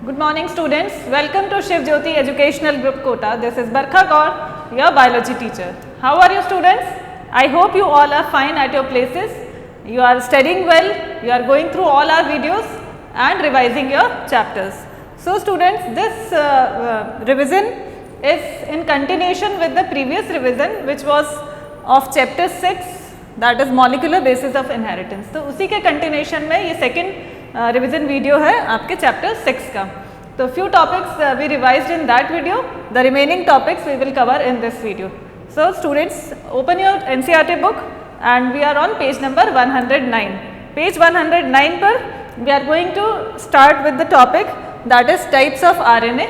Good morning students. Welcome to Shiv Jyoti Educational Group Kota. This is Barkha Kaur, your biology teacher. How are you students? I hope you all are fine at your places. You are studying well, you are going through all our videos and revising your chapters. So students, this revision is in continuation with the previous revision which was of chapter 6, that is molecular basis of inheritance. तो उसी के continuation में ये second revision video है आपके chapter 6 का. तो few topics we revised in that video, the remaining topics we will cover in this video. So students, open your NCERT book and we are on page number 109. Page 109 पर we are going to start with the topic that is types of RNA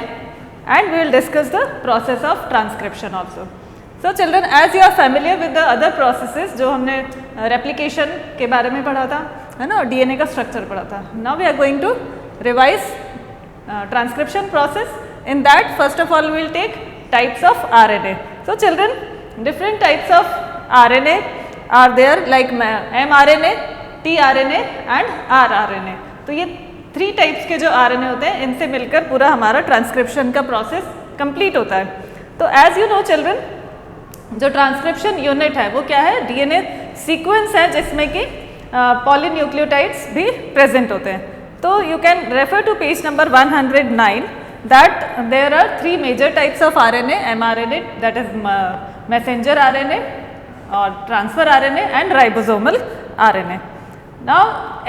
and we will discuss the process of transcription also. So children, as you are familiar with the other processes जो हमने replication के बारे में पढ़ा था, है ना, DNA का स्ट्रक्चर पढ़ा था. Now we are going to revise transcription process. In that first of all we will take types of RNA. So children, different types of RNA are there like mRNA, tRNA and rRNA. तो ये 3 types के जो RNA होते हैं, इनसे मिलकर पूरा हमारा ट्रांसक्रिप्शन का प्रोसेस कंप्लीट होता है. तो एज यू नो चिल्ड्रन, जो ट्रांसक्रिप्शन यूनिट है वो क्या है? डीएनए सीक्वेंस है जिसमें कि पॉलीन्यूक्लियोटाइड्स भी प्रेजेंट होते हैं. तो you can refer to page number 109 that there are 3 major types of RNA, mRNA that is messenger RNA और transfer RNA and ribosomal RNA. Now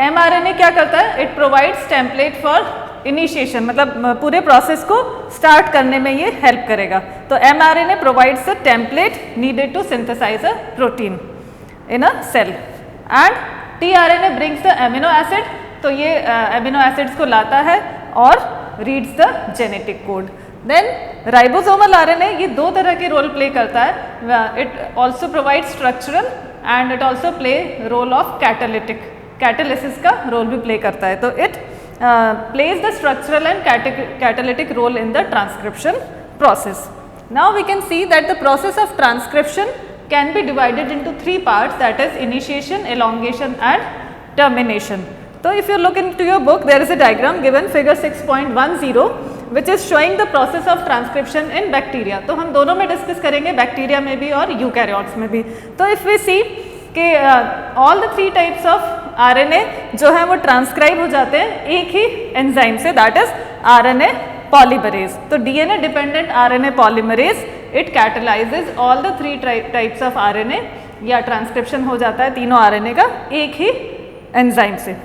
mRNA क्या करता है? It provides template for initiation, मतलब पूरे process को start करने में ये हेल्प करेगा. तो mRNA provides a template needed to synthesise a protein in a cell and tRNA brings the amino acid. तो ये एमिनो एसिड्स को लाता है और reads the genetic code. Then ribosomal RNA ये 2 तरह के रोल प्ले करता है. It also provide structural and it also play role of catalysis का रोल भी प्ले करता है. तो it plays the structural and catalytic role in the transcription process. Now we can see that the process of transcription can be divided into 3 parts, that is initiation, elongation and termination. So if you look into your book, there is a diagram given figure 6.10 which is showing the process of transcription in bacteria. तो हम दोनों में discuss करेंगे, bacteria में भी और eukaryotes में भी. तो इफ वी सी कि all the 3 types of RNA जो है वो ट्रांसक्राइब हो जाते हैं एक ही एंजाइम से, दैट इज आरएनए पॉलीमरेज. तो DNA dependent RNA polymerase it catalyzes all the 3 types of RNA, या ट्रांसक्रिप्शन हो जाता है तीनों आरएनए का एक ही एंजाइम से.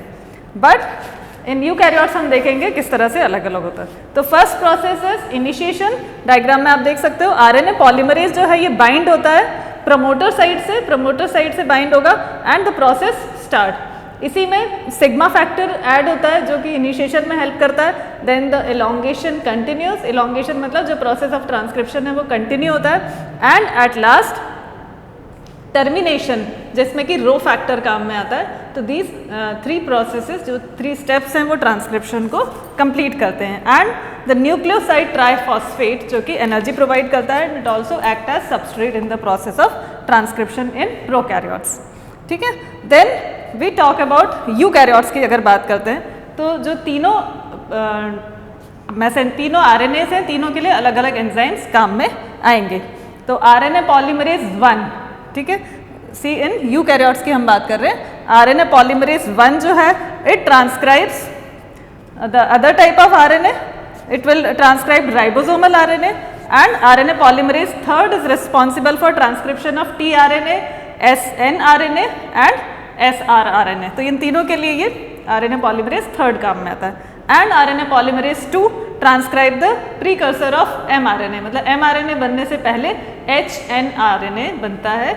बट इन यूकैरियोट्स हम देखेंगे किस तरह से अलग अलग होता है. तो first process is initiation. Diagram में आप देख सकते हो आरएनए पॉलीमरेज जो है ये बाइंड होता है प्रमोटर साइड से बाइंड होगा एंड द प्रोसेस स्टार्ट. इसी में सिग्मा फैक्टर ऐड होता है जो कि इनिशिएशन में हेल्प करता है. Then the elongation continues, elongation मतलब जो प्रोसेस ऑफ ट्रांसक्रिप्शन है वो कंटिन्यू होता है. एंड एट लास्ट टर्मिनेशन जिसमें कि रो फैक्टर काम में आता है. तो दीज 3 प्रोसेसेस जो 3 स्टेप्स हैं वो ट्रांसक्रिप्शन को कंप्लीट करते हैं. एंड द न्यूक्लियोसाइड ट्राइफॉस्फेट जो कि एनर्जी प्रोवाइड करता है, it also act as substrate in the process of transcription in prokaryotes. ठीक है. Then we talk about eukaryotes की अगर बात करते हैं तो जो तीनों आरएनए हैं, तीनों के लिए अलग अलग एंजाइम्स काम में आएंगे. तो आरएनए पॉलीमरेज 1, ठीक है, सी इन यूकैरियोट्स की हम बात कर रहे हैं. आरएनए पॉलीमरेज 1 जो है it transcribes the other type of RNA, it will transcribe ribosomal RNA. And RNA polymerase 3rd is responsible for transcription of tRNA, snRNA and srRNA. तो इन तीनों के लिए ये आरएनए पॉलीमरेज 3rd काम में आता है. And RNA polymerase 2 transcribe the precursor of mRNA, मतलब एमआरएनए बनने से पहले एचएनआरएनए बनता है,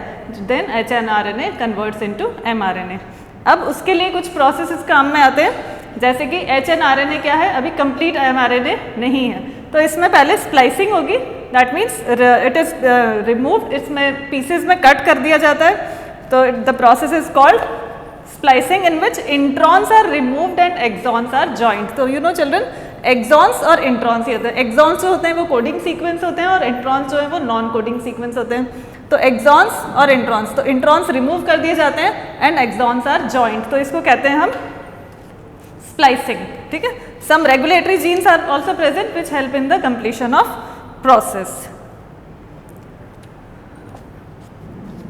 then hnRNA converts into mRNA. अब उसके लिए कुछ प्रोसेसेस काम में आते हैं, जैसे कि एचएनआरएनए क्या है, अभी कंप्लीट एमआरएनए नहीं है. तो इसमें पहले स्प्लाइसिंग होगी, that means it is removed, इसमें पीसेस में कट कर दिया जाता है. तो the process is called splicing in which introns are removed and exons are joint. तो यू नो चिल्ड्रन, एक्सॉन्स और इंट्रॉन्स ही होते हैं. एक्सॉन्स जो होते हैं वो कोडिंग सीक्वेंस होते हैं और इंट्रॉन्स जो है वो नॉन कोडिंग सीक्वेंस होते हैं. तो एक्सॉन्स और इंट्रॉन्स, तो इंट्रॉन्स रिमूव कर दिए जाते हैं एंड एक्सॉन्स आर जॉइंट. तो इसको कहते हैं हम स्प्लाइसिंग. ठीक है. Some regulatory genes are also present which help in the completion of process.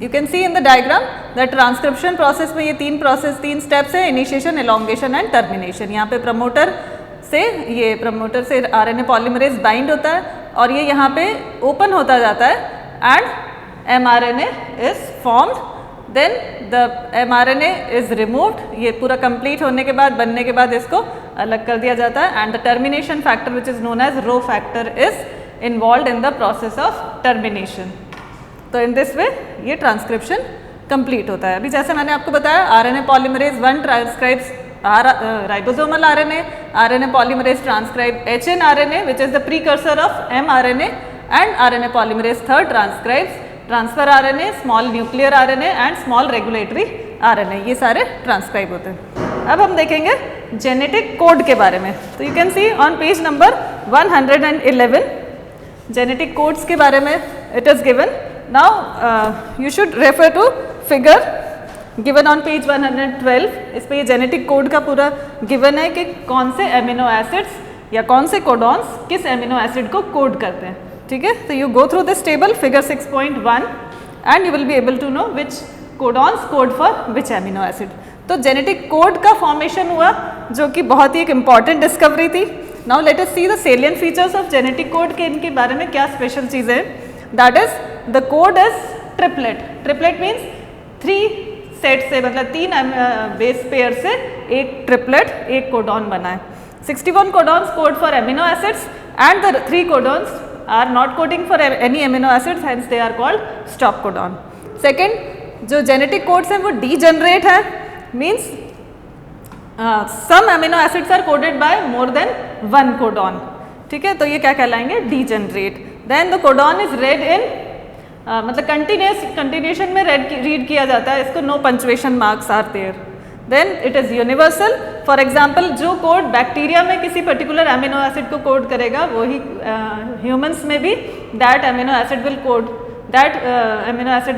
You can see in the diagram that transcription process में ये तीन steps है, initiation, elongation and termination. यहाँ पे promoter से RNA polymerase bind होता है और ये यहाँ पे open होता जाता है and mRNA is formed. Then the mRNA is removed. ये पूरा complete होने के बाद, बनने के बाद इसको अलग कर दिया जाता है and the termination factor which is known as Rho factor is involved in the process of termination. तो in this way ये ट्रांसक्रिप्शन कंप्लीट होता है. अभी जैसे मैंने आपको बताया RNA polymerase 1 transcribes ribosomal RNA, RNA polymerase transcribe hnRNA which is the precursor of mRNA and RNA polymerase 3 transcribes transfer RNA, small nuclear RNA and small regulatory RNA. ये सारे ट्रांसक्राइब होते हैं. अब हम देखेंगे जेनेटिक कोड के बारे में. तो you can see on page number 111 genetic codes के बारे में it is given. Now you should refer to figure given on page 112. इस पे ये जेनेटिक कोड का पूरा गिवन है कि कौन से एमिनो एसिड्स या कौन से कोडॉन्स किस एमिनो एसिड को कोड करते हैं. ठीक है. तो you go through this table figure 6.1 and you will be able to know which codons code for which amino acid. तो जेनेटिक कोड का फॉर्मेशन हुआ जो कि बहुत ही एक इम्पॉर्टेंट डिस्कवरी थी. Now let us see the salient features of genetic code के इनके बारे में क्या स्पेशल चीज़ें हैं. That is the code is triplet. Triplet means 3 set से, मतलब 3 बेस पेयर से एक ट्रिपलेट, एक कोडॉन बना है. 61 codons code for amino acids and the 3 codons are not coding for any amino acids, hence they are called stop codon. Second, जो genetic codes हैं वो degenerate है, means some amino acids are coded by more than 1 codon. ठीक है. तो ये क्या कहलाएंगे, degenerate. Then the codon is read in मतलब continuation में read किया जाता है, इसको no punctuation marks are there. Then it is universal. For example, जो कोड बैक्टीरिया में किसी पर्टिकुलर एमिनो एसिड को कोड करेगा वही ह्यूमंस में भी that amino acid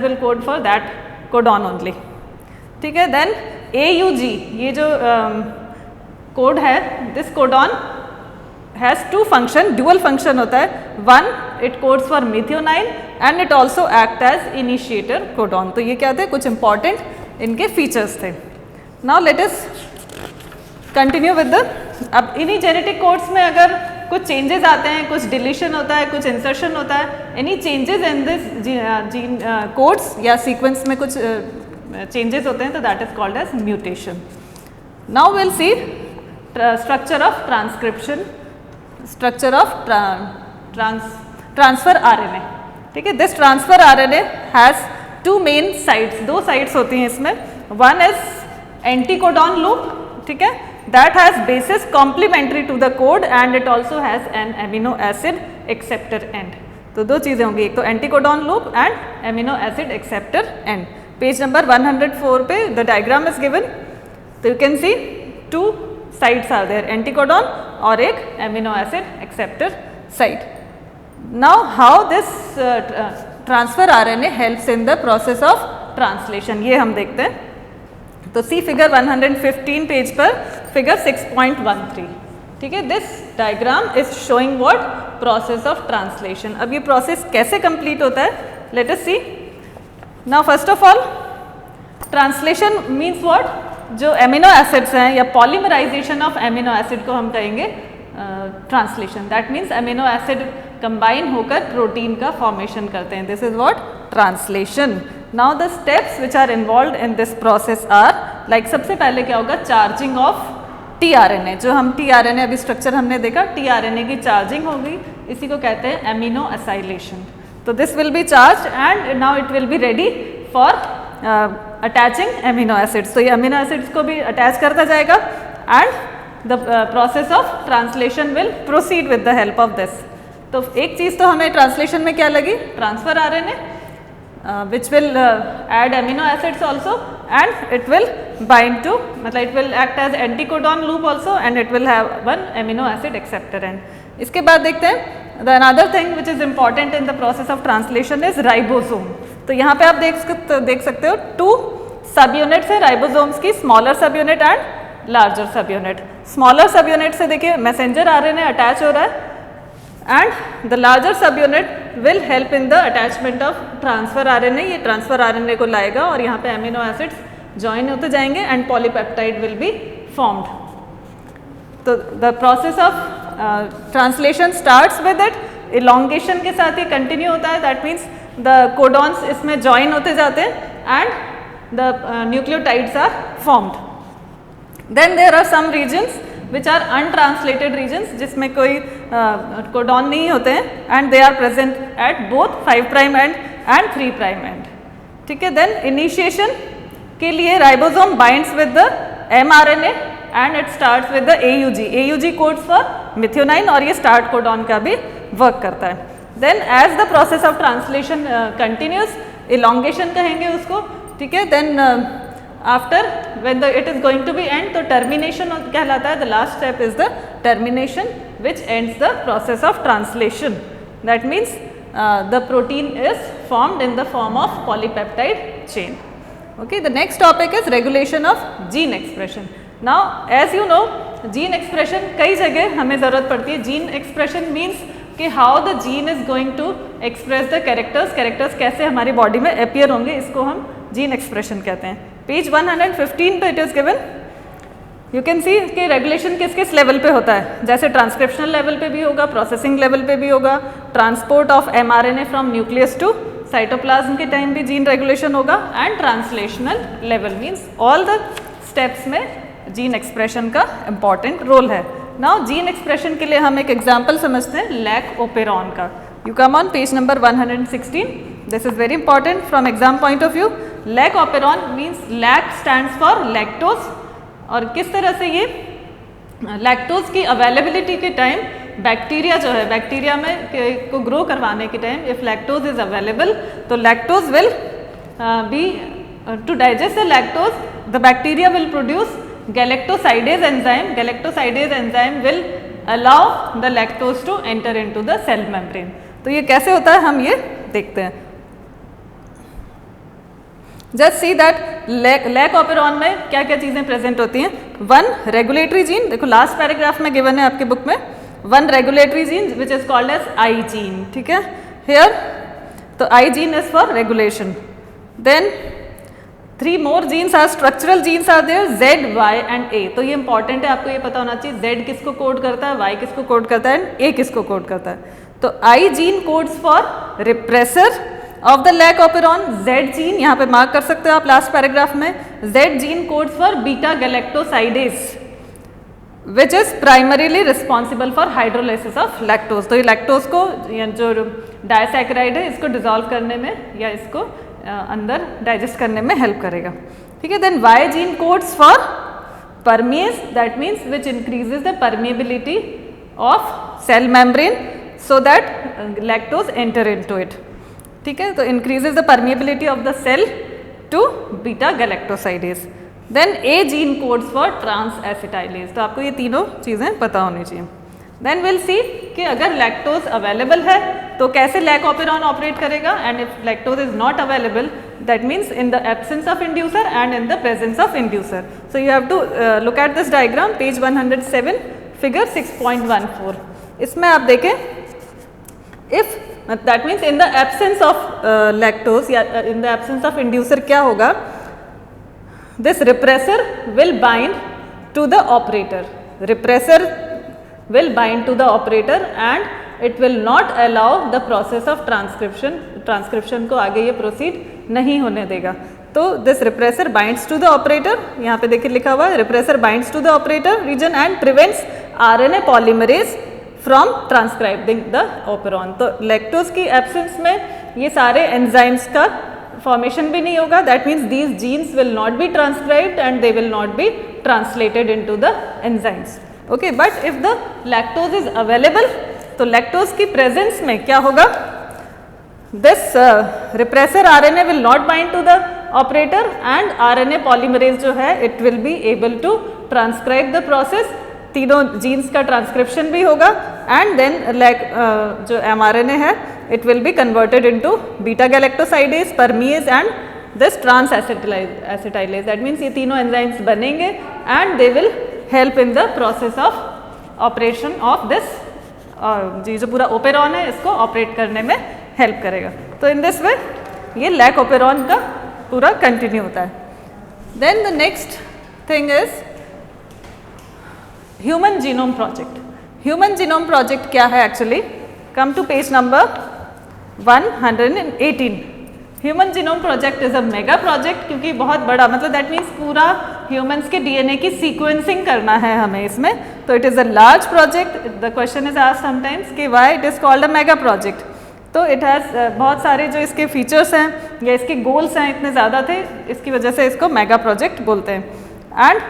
will code for that codon only. ठीक है. देन AUG, ये जो कोड है, this codon has 2 function, dual function होता है. 1, it codes for methionine and it also act as initiator codon. तो ये क्या थे, कुछ इंपॉर्टेंट इनके फीचर्स थे. Now let us continue with the. अब इन्हीं जेनेटिक कोड्स में अगर कुछ चेंजेस आते हैं, कुछ डिलीशन होता है, कुछ इंसर्शन होता है, any changes in this gene codes या सीक्वेंस में कुछ चेंजेस होते हैं तो that is called as mutation. Now will see structure of transcription, structure of transfer RNA. ठीक है. This transfer RNA has 2 main sites, 2 sites होती हैं इसमें. One is anticodon loop. ठीक है. that has bases complementary to the code and it also has an amino acid acceptor end. तो 2 चीज़ें होंगी, एक तो anticodon loop and amino acid acceptor end. Page number 104 पे द डायग्राम इज गिवन. तो you can see 2 sides are there, anticodon और एक amino acid acceptor side. Now how this transfer RNA helps in the process of translation, ये हम देखते हैं. तो see figure 115 page पर फिगर 6.13. ठीक है. This diagram is showing what, process of translation. अब ये प्रोसेस कैसे कंप्लीट होता है, let us see. Now first of all translation means what, जो एमिनो एसिड्स हैं या पॉलीमराइजेशन ऑफ एमिनो एसिड को हम कहेंगे translation. That means amino acid combine होकर प्रोटीन का फॉर्मेशन करते हैं. This is what, translation. Now the steps which are involve in this process are like, सबसे पहले क्या होगा, चार्जिंग ऑफ tRNA. जो हम tRNA अभी स्ट्रक्चर हमने देखा, tRNA की चार्जिंग होगी, इसी को कहते हैं एमिनो असाइलेशन. तो this will be charge and now it will be ready for attaching amino acids. तो ये एमिनो एसिड्स को भी अटैच करता जाएगा and the process of translation will proceed with the help of this. तो एक चीज़ तो हमें ट्रांसलेशन में क्या लगी, transfer RNA which will add amino acids also and it will bind to, मतलब it will act as anticodon loop also and it will have one amino acid acceptor end. इसके बाद देखते हैं the another thing which is important in the process of translation is ribosome. तो यहाँ पे आप देख सकते हो 2 सब यूनिट्स है राइबोसोम्स की, स्मॉलर सब यूनिट एंड लार्जर सब यूनिट. स्मॉलर सब यूनिट से देखिए मैसेंजर आरएनए अटैच हो रहा है एंड द लार्जर सब unit will help in the attachment of transfer RNA. ये ट्रांसफर आरएनए को लाएगा और यहाँ पे अमीनो एसिड्स ज्वाइन होते जाएंगे and polypeptide will be formed. तो the process of translation starts with it, elongation के साथ ये कंटिन्यू होता है, दैट मीन्स द कोडॉन्स इसमें ज्वाइन होते जाते हैं and the nucleotides are formed. Then there are some regions which are untranslated regions, जिसमें कोई कोडॉन नहीं होते हैं and they are present at both 5 prime and 3 prime end. ठीक है, देन इनिशिएशन के लिए ribosome binds with the mRNA and it starts with the AUG। AUG codes for methionine और ये स्टार्ट कोडॉन का भी वर्क करता है। Then as the process of translation continues, elongation कहेंगे उसको। ठीक है, then after when it is going to be end, तो टर्मिनेशन कहलाता है। The last step is the termination which ends the process of translation. That means the protein is formed in the form of polypeptide chain. Okay, the next topic is regulation of gene expression. Now, as you know, gene expression कई जगह हमें ज़रूरत पड़ती है। gene expression means कि how the gene is going to express the characters, characters कैसे हमारी body में appear होंगे, इसको हम gene expression कहते हैं। पेज 115 पे it is given, you can see कि रेगुलेशन किस किस लेवल पे होता है। जैसे ट्रांसक्रिप्शनल लेवल पे भी होगा, प्रोसेसिंग लेवल पे भी होगा, transport of mRNA from nucleus to cytoplasm के टाइम भी जीन रेगुलेशन होगा and translational level means all the steps में जीन एक्सप्रेशन का इम्पॉर्टेंट रोल है। नाउ जीन एक्सप्रेशन के लिए हम एक एग्जांपल समझते हैं लैक ओपेरॉन का। You come on page number 116, this is very important from exam point of view. Lac operon means lac stands for lactose, और किस तरह से ये लैक्टोज की अवेलेबिलिटी के टाइम बैक्टीरिया जो है, बैक्टीरिया में को ग्रो करवाने के time if lactose is available, तो lactose will be to digest the lactose the bacteria will produce galactosidase enzyme. Galactosidase enzyme will allow the lactose to enter into the cell membrane. तो ये कैसे होता है हम ये देखते हैं। Just see that lac operon में क्या क्या चीज़ें प्रेजेंट होती हैं। 1 रेगुलेटरी जीन, देखो लास्ट पैराग्राफ में गिवन है आपके बुक में, 1 regulatory gene which is called as i gene. ठीक है, हेयर तो i gene is for regulation. Then 3 more genes are structural genes are there, Z, Y and A। तो ये इंपॉर्टेंट है, आपको ये पता होना चाहिए Z किसको कोड करता है, Y किसको कोड करता है एंड A किसको कोड करता है। तो i gene codes for repressor of the lac operon. Z gene यहाँ पे मार्क कर सकते हो आप लास्ट पैराग्राफ में, Z gene codes for beta galactosidase which is primarily responsible for hydrolysis of lactose. तो ये लैक्टोज को जो डायसैकेराइड है इसको डिजोल्व करने में या इसको अंदर डाइजेस्ट करने में हेल्प करेगा। ठीक है, then Y gene codes for permease, that means which increases the permeability of cell membrane so that lactose enter into it. ठीक है, तो increases the permeability of the cell to beta galactosidase. Then A gene codes for transacetylase. तो आपको ये तीनों चीज़ें पता होनी चाहिए। देन विल सी कि अगर लैक्टोज अवेलेबल है तो कैसे लैक ओपेरॉन ऑपरेट करेगा, and if lactose is not available that means in the absence of inducer and in the presence of inducer. So you have to look at this diagram, page 107 figure 6.14। इसमें आप देखें if that means in the absence of lactose या in the absence of inducer क्या होगा, this repressor will bind to the operator. Repressor will bind to the operator and it will not allow the process of transcription. Transcription को आगे ये proceed नहीं होने देगा। तो this repressor binds to the operator, यहाँ पे देखिए लिखा हुआ है repressor binds to the operator region and prevents RNA polymerase from transcribing the operon. तो lactose की absence में ये सारे enzymes का फॉर्मेशन भी नहीं होगा, that means these genes will not be transcribed and they will not be translated into the enzymes. Okay, but if the lactose is available तो लैक्टोज की प्रेजेंस में क्या होगा, this repressor RNA will not bind to the operator and RNA polymerase जो है it will be able to transcribe the process. तीनों genes का transcription भी होगा एंड देन जो mRNA है it will be converted into beta galactosidase, permease and this trans acetylase. That means ये तीनों enzymes बनेंगे and they will help in the process of operation of this, जी जो पूरा ओपेरॉन है इसको ऑपरेट करने में हेल्प करेगा। तो इन दिस वे ये लैक ओपेरॉन का पूरा कंटिन्यू होता है। Then the next thing is human genome project. Human genome project क्या है actually? Come to page number 118। Human genome project is a mega project, क्योंकि बहुत बड़ा, मतलब दैट मीन्स पूरा ह्यूमंस के डीएनए की सीक्वेंसिंग करना है हमें इसमें। तो it is a large project. The question is asked sometimes कि why it is called a mega project. तो इट हैज़ बहुत सारे जो इसके फीचर्स हैं या इसके गोल्स हैं इतने ज़्यादा थे, इसकी वजह से इसको मेगा प्रोजेक्ट बोलते हैं। And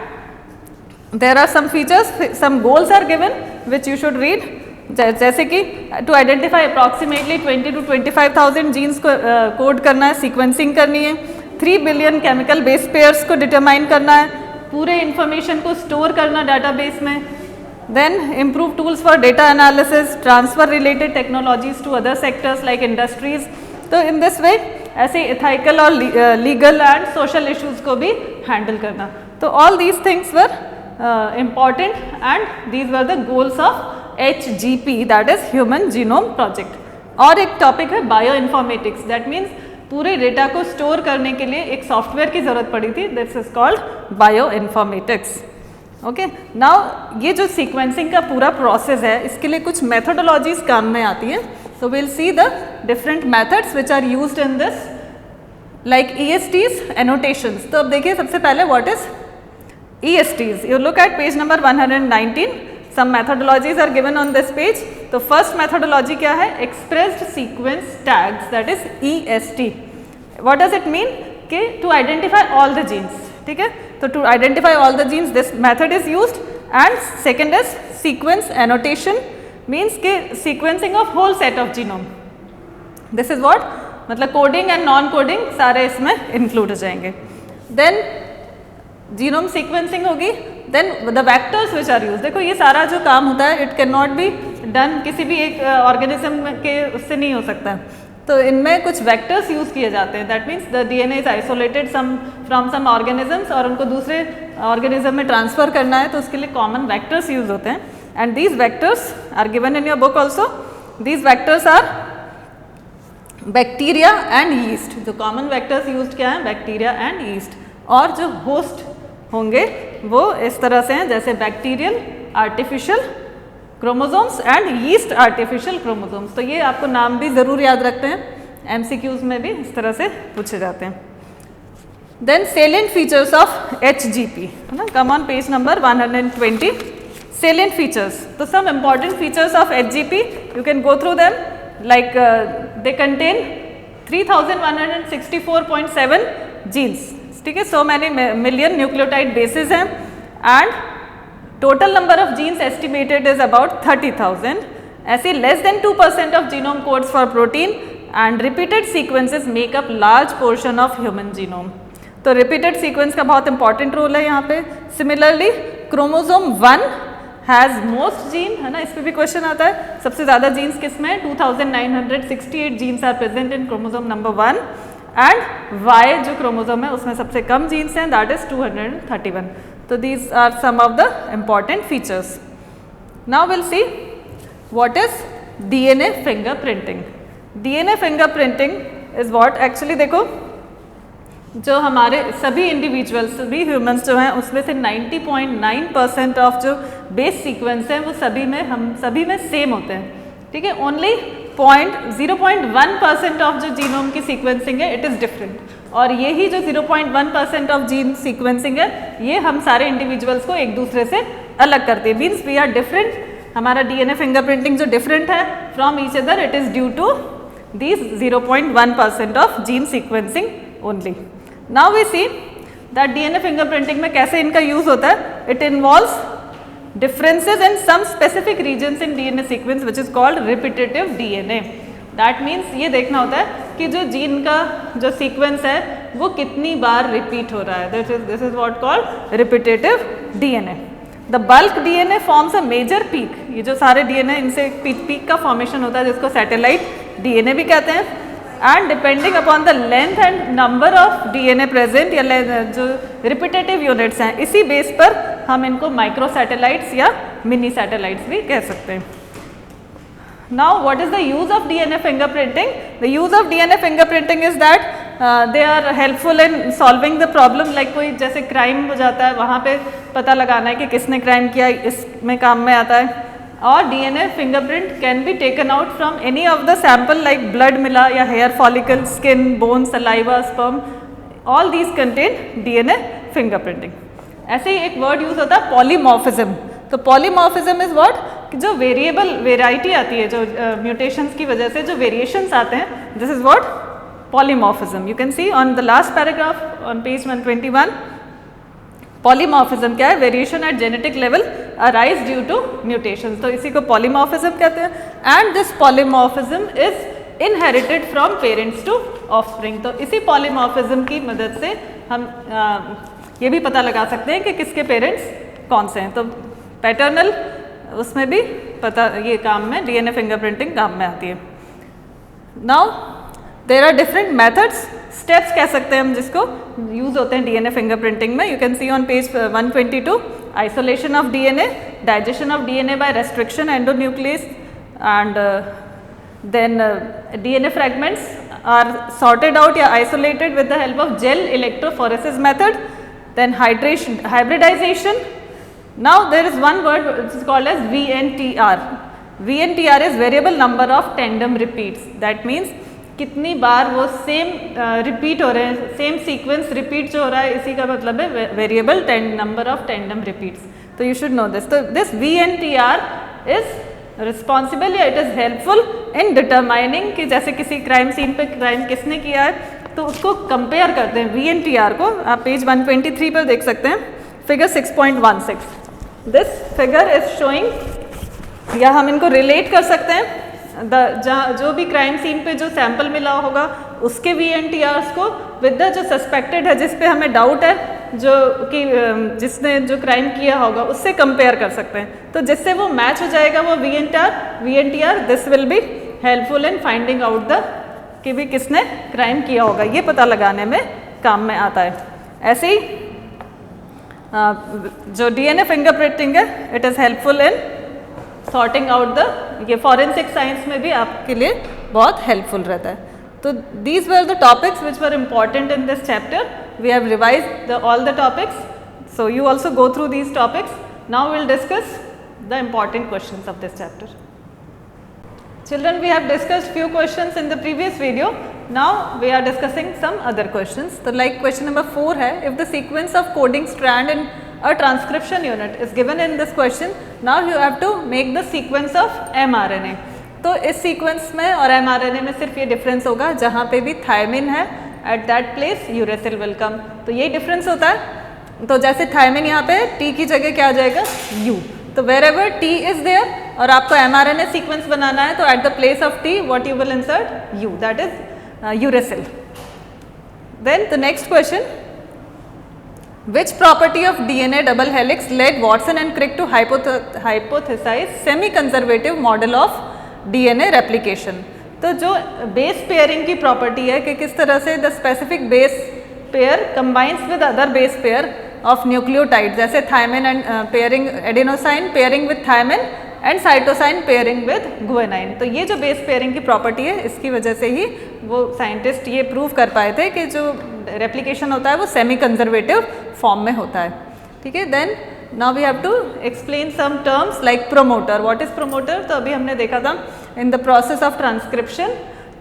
there are some features, some goals are given which you should read, जैसे कि to identify approximately 20 to 25,000 genes को कोड करना है, सीक्वेंसिंग करनी है, 3 बिलियन केमिकल बेस पेयर्स को डिटरमाइन करना है, पूरे इंफॉर्मेशन को स्टोर करना डाटाबेस में, then improve tools for data analysis, transfer related technologies to other sectors like industries. तो इन दिस वे ऐसे इथाइकल और लीगल एंड सोशल इश्यूज को भी हैंडल करना। तो all these things were important and these were the goals of HGP, that is Human Genome Project। और एक topic है बायो इन्फॉर्मेटिक्स, दैट मीन्स पूरे डेटा को स्टोर करने के लिए एक सॉफ्टवेयर की ज़रूरत पड़ी थी, this is called bio informatics. Okay, now ये जो सीक्वेंसिंग का पूरा प्रोसेस है इसके लिए कुछ मेथोडोलॉजीज काम में आती हैं। So will see the different methods which are used in this, like ESTs, annotations. तो अब देखिए सबसे पहले what is ESTs. You look at page number 119. Some methodologies are given on this page. तो first methodology क्या है? Expressed sequence tags, that is EST. What does it mean? कि to identify all the genes. ठीक है? तो to identify all the genes this method is used. And second is sequence annotation, means कि sequencing of whole set of genome. This is what? मतलब coding and non-coding सारे इसमें include हो जाएंगे। Then genome sequencing होगी, then the vectors which are use. देखो ये सारा जो काम होता है it can not be done किसी भी एक ऑर्गेनिज्म के उससे नहीं हो सकता, तो इनमें कुछ वैक्टर्स यूज किए जाते हैं। That means the DNA is isolated from some organisms और उनको दूसरे ऑर्गेनिज्म में ट्रांसफर करना है, तो उसके लिए कॉमन वैक्टर्स यूज होते हैं। And these vectors are given in your book also. These vectors are bacteria and yeast. जो कॉमन वैक्टर्स यूज क्या है? Bacteria and yeast. और जो होस्ट होंगे वो इस तरह से हैं, जैसे bacterial artificial chromosomes and yeast artificial chromosomes. तो ये आपको नाम भी ज़रूर याद रखते हैं, MCQs में भी इस तरह से पूछे जाते हैं। Then salient features of HGP, है ना, come on page number 120। Salient features, तो some important features of HGP you can go through them, like they contain 3164.7 genes, ठीक है, so many million nucleotide basis हैं, and total number of genes estimated is about 30,000। ऐसे less than 2% of genome codes for protein and repeated sequences make up large portion of human genome. तो repeated sequence का बहुत important role है यहाँ पे। Similarly chromosome 1 has most gene, है ना, इस पर भी क्वेश्चन आता है, सबसे ज़्यादा जीन्स किस में? 2968 genes are present in chromosome number 1, and Y जो क्रोमोसोम है उसमें सबसे कम जीन्स हैं, दैट इज 231। तो these are some of the important features. Now will see what is DNA fingerprinting. DNA fingerprinting is what actually, देखो जो हमारे सभी इंडिविजुअल्स, सभी ह्यूमंस जो हैं उसमें से 90.9% ऑफ जो बेस सीक्वेंस हैं वो हम सभी में सेम होते हैं, ठीक है। ओनली 0.1% ऑफ जो जीनोम की सीक्वेंसिंग है इट इज़ डिफरेंट, और यही जो 0.1% ऑफ जीन सीक्वेंसिंग है ये हम सारे इंडिविजुअल्स को एक दूसरे से अलग करते हैं। मीन्स वी आर डिफरेंट, हमारा DNA फिंगरप्रिंटिंग जो डिफरेंट है from each other, it is due to these 0.1% of gene sequencing only. Now we see that DNA fingerprinting में कैसे इनका यूज होता है। It involves differences in some specific regions in DNA sequence which is called repetitive DNA. That means ये देखना होता है कि जो जीन का जो सीक्वेंस है वो कितनी बार रिपीट हो रहा है। This is what called repetitive DNA. The bulk DNA forms a major peak. ये जो सारे DNA इनसे पीक का फॉर्मेशन होता है जिसको सैटेलाइट DNA भी कहते हैं। And depending upon the length and number of DNA present, या जो रिपीटेटिव यूनिट्स हैं इसी बेस पर हम इनको माइक्रो सैटेलाइट्स या मिनी सैटेलाइट्स भी कह सकते हैं। Now what is the use of DNA fingerprinting? The use of DNA fingerprinting is that they are helpful in solving the problem, like कोई जैसे क्राइम हो जाता है वहाँ पे पता लगाना है कि किसने क्राइम किया, इसमें काम में आता है। और DNA fingerprint can be taken out from any of the sample like blood मिला या hair follicle, skin, bone, saliva, sperm, all these contain DNA fingerprinting। ऐसे ही एक वर्ड यूज होता है पॉलीमॉर्फिज्म। तो पॉलीमॉर्फिज्म इज व्हाट, कि जो वेरिएबल वेराइटी आती है, जो म्यूटेशंस की वजह से जो वेरिएशंस आते हैं, this is what polymorphism. You can see on the last paragraph on page 121। Polymorphism क्या है? Variation at genetic level arise due to mutations. तो इसी को पॉलीमॉर्फिज्म कहते हैं। And this polymorphism is inherited from parents to offspring. तो इसी polymorphism की मदद से हम ये भी पता लगा सकते हैं कि किसके पेरेंट्स कौन से हैं। तो पैटर्नल उसमें भी पता, ये काम में डीएनए फिंगरप्रिंटिंग काम में आती है। Now there are different methods, steps कह सकते हैं हम जिसको यूज होते हैं डीएनए फिंगरप्रिंटिंग में। You can see on page 122, isolation of DNA, digestion of DNA by restriction endonuclease, and then DNA fragments are sorted out या isolated with the help of gel electrophoresis method, then hybridization. Now there is one word which is called as VNTR. VNTR is variable number of tandem repeats. That means कितनी बार वो same repeat हो रहे हैं, same sequence repeat जो हो रहा है, इसी का मतलब है variable number of tandem repeats. तो यू शुड नो दिस। तो दिस VNTR इज रिस्पॉन्सिबल या it is helpful in determining कि जैसे किसी क्राइम सीन पे क्राइम किसने किया है, तो उसको कंपेयर करते हैं। VNTR को आप पेज 123 पर देख सकते हैं, figure 6.16। This figure is showing, या हम इनको रिलेट कर सकते हैं जो भी क्राइम सीन पे जो सैंपल मिला होगा उसके VNTRs को विद द जो सस्पेक्टेड है, जिस पे हमें डाउट है, जो कि जिसने जो क्राइम किया होगा उससे कंपेयर कर सकते हैं। तो जिससे वो मैच हो जाएगा वो VNTR, this will be helpful in finding out the कि भी किसने क्राइम किया होगा, ये पता लगाने में काम में आता है। ऐसे ही जो डीएनए फिंगरप्रिंटिंग है, it is helpful in sorting out the, ये फॉरेंसिक साइंस में भी आपके लिए बहुत हेल्पफुल रहता है। तो these were the topics which were important in this chapter. We have revised all the topics, so you also go through these topics. Now will discuss the important questions of this chapter. Children, we have discussed few questions in the previous video. Now we are discussing some other questions. So like question number 4 है, if the sequence of coding strand in a transcription unit is given in this question, now you have to make the sequence of mRNA. तो इस sequence में और mRNA में सिर्फ ये difference होगा, जहाँ पे भी थायमिन है at that place uracil will come. तो ये डिफरेंस होता है। तो जैसे थायमिन यहाँ पे T की जगह क्या आ जाएगा, U। तो wherever T is there और आपको mRNA सीक्वेंस बनाना है, तो at the place of T what you will insert, U, that is uracil. Then the next question, which property of DNA double helix led Watson and Crick to hypothesize semi-conservative model of DNA replication? तो जो base pairing की property है कि किस तरह से the specific base pair combines with other base pair of nucleotide, जैसे thymine and pairing adenosine pairing with thymine and cytosine pairing with guanine. तो ये जो बेस पेयरिंग की प्रॉपर्टी है, इसकी वजह से ही वो साइंटिस्ट ये प्रूव कर पाए थे कि जो रेप्लिकेशन होता है वो सेमी कंजर्वेटिव फॉर्म में होता है। ठीक है, then now we have to explain some terms like promoter. What is promoter? तो अभी हमने देखा था in the process of transcription,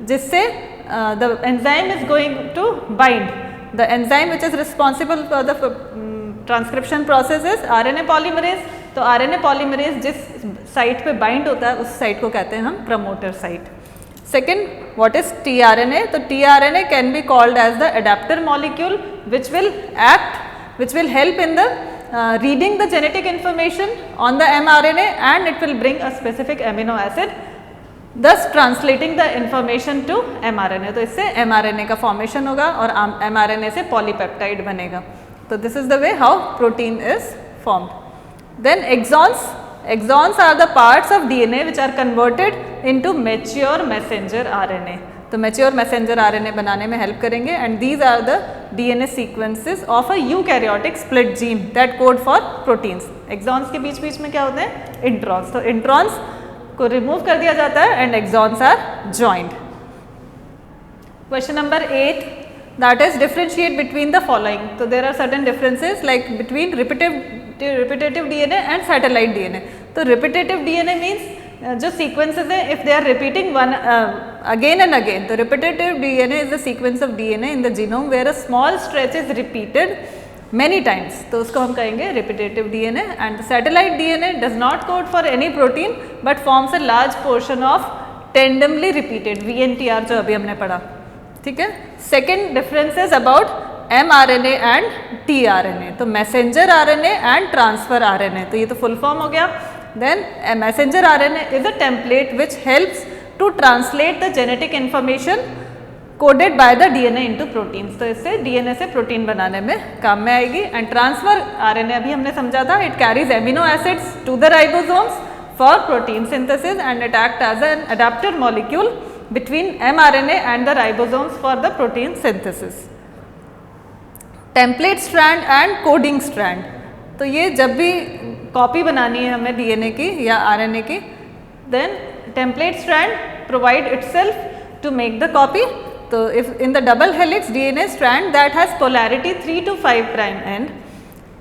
जिससे the enzyme is going to bind, the enzyme which is responsible for the transcription process is RNA polymerase. तो RNA polymerase जिस site पे bind होता है उस साइट को कहते हैं हम promoter site. Second, what is tRNA? तो tRNA can be called as the adapter molecule which will help in the reading the genetic information on the mRNA and it will bring a specific amino acid, thus translating the information to mRNA. तो इससे mRNA का formation होगा और mRNA से polypeptide बनेगा। तो this is the way how protein is formed. Then exons are the parts of DNA which are converted into mature messenger RNA. तो mature messenger RNA बनाने में help करेंगे and these are the DNA sequences of a eukaryotic split gene that code for proteins. Exons के बीच बीच में क्या होते हैं? Introns. तो introns को remove कर दिया जाता है and exons are joined. Question number 8, that is differentiate between the following. So there are certain differences like between repetitive DNA and satellite DNA. तो repetitive DNA means जो sequences हैं if they are repeating one again and again. तो repetitive DNA is the sequence of DNA in the genome where a small stretch is repeated many times. तो उसको हम कहेंगे repetitive DNA. And the satellite DNA does not code for any protein but forms a large portion of tandemly repeated VNTR जो अभी हमने पढ़ा. ठीक है. Second difference is about mRNA and tRNA. तो messenger RNA and transfer RNA. तो ये तो full form हो गया. Then a messenger RNA is a template which helps to translate the genetic information coded by the DNA into proteins. तो इससे DNA से protein बनाने में काम में आएगी. एंड ट्रांसफर RNA अभी हमने समझा था, it carries amino acids to the ribosomes for protein synthesis and it acts as an adapter molecule between mRNA and the ribosomes for the protein synthesis. Template strand and coding strand. तो ये जब भी copy बनानी है हमें DNA की या RNA की, then template strand provide itself to make the copy. तो if in the double helix DNA strand that has polarity 3 to 5 prime end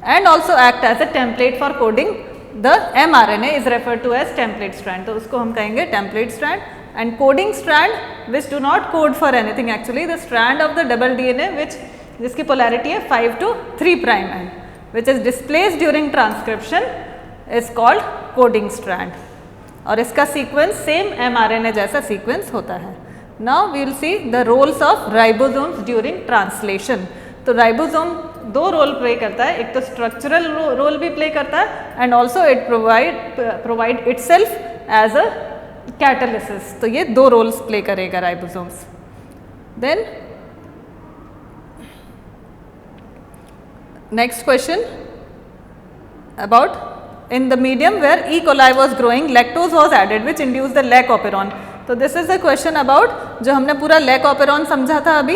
and also act as a template for coding the mRNA is referred to as template strand. तो उसको हम कहेंगे template strand. And coding strand which do not code for anything actually, the strand of the double DNA which जिसकी polarity है 5 to 3 prime end, which is displaced during transcription is called coding strand. और इसका sequence same mRNA जैसा sequence होता है. Now we will see the roles of ribosomes during translation. तो ribosome दो role play करता है, एक तो structural रोल भी प्ले करता है and also it provide itself as a catalysis. तो ये दो रोल्स प्ले करेगा ribosomes. Then next question about in the medium where E. coli was growing, lactose was added which induced the lac operon. तो this is the question about जो हमने पूरा lac operon समझा था अभी,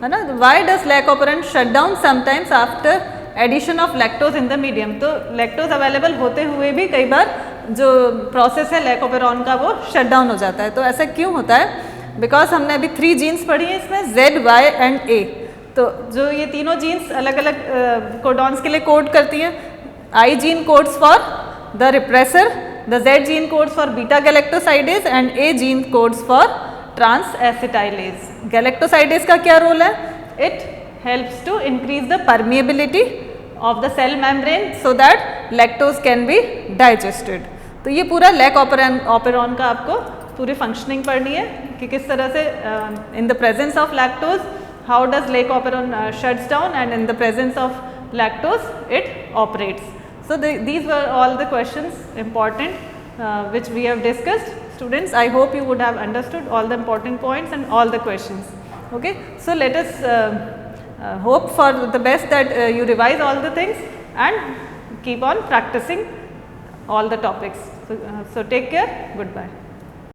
है ना. Why does lac operon shut down sometimes after addition of lactose in the medium? तो lactose available होते हुए भी कई बार जो process है lac operon का वो shut down हो जाता है. तो ऐसा क्यों होता है? Because हमने अभी 3 genes पढ़ी हैं इसमें Z, Y and A. तो जो ये तीनों जीन्स अलग अलग कोडॉन्स के लिए कोड करती हैं. I gene codes for the repressor, the Z gene codes for beta galactosidase and A gene codes for trans-acetylase. Galactosidase का क्या रोल है? It helps to increase the permeability of the cell membrane so that lactose can be digested. तो ये पूरा lac operon का आपको पूरी functioning पढ़नी है कि किस तरह से in the presence of lactose how does lac operon shuts down and in the presence of lactose it operates. So these were all the questions important which we have discussed. Students, I hope you would have understood all the important points and all the questions. Okay, so let us hope for the best that you revise all the things and keep on practicing all the topics. So take care. Goodbye.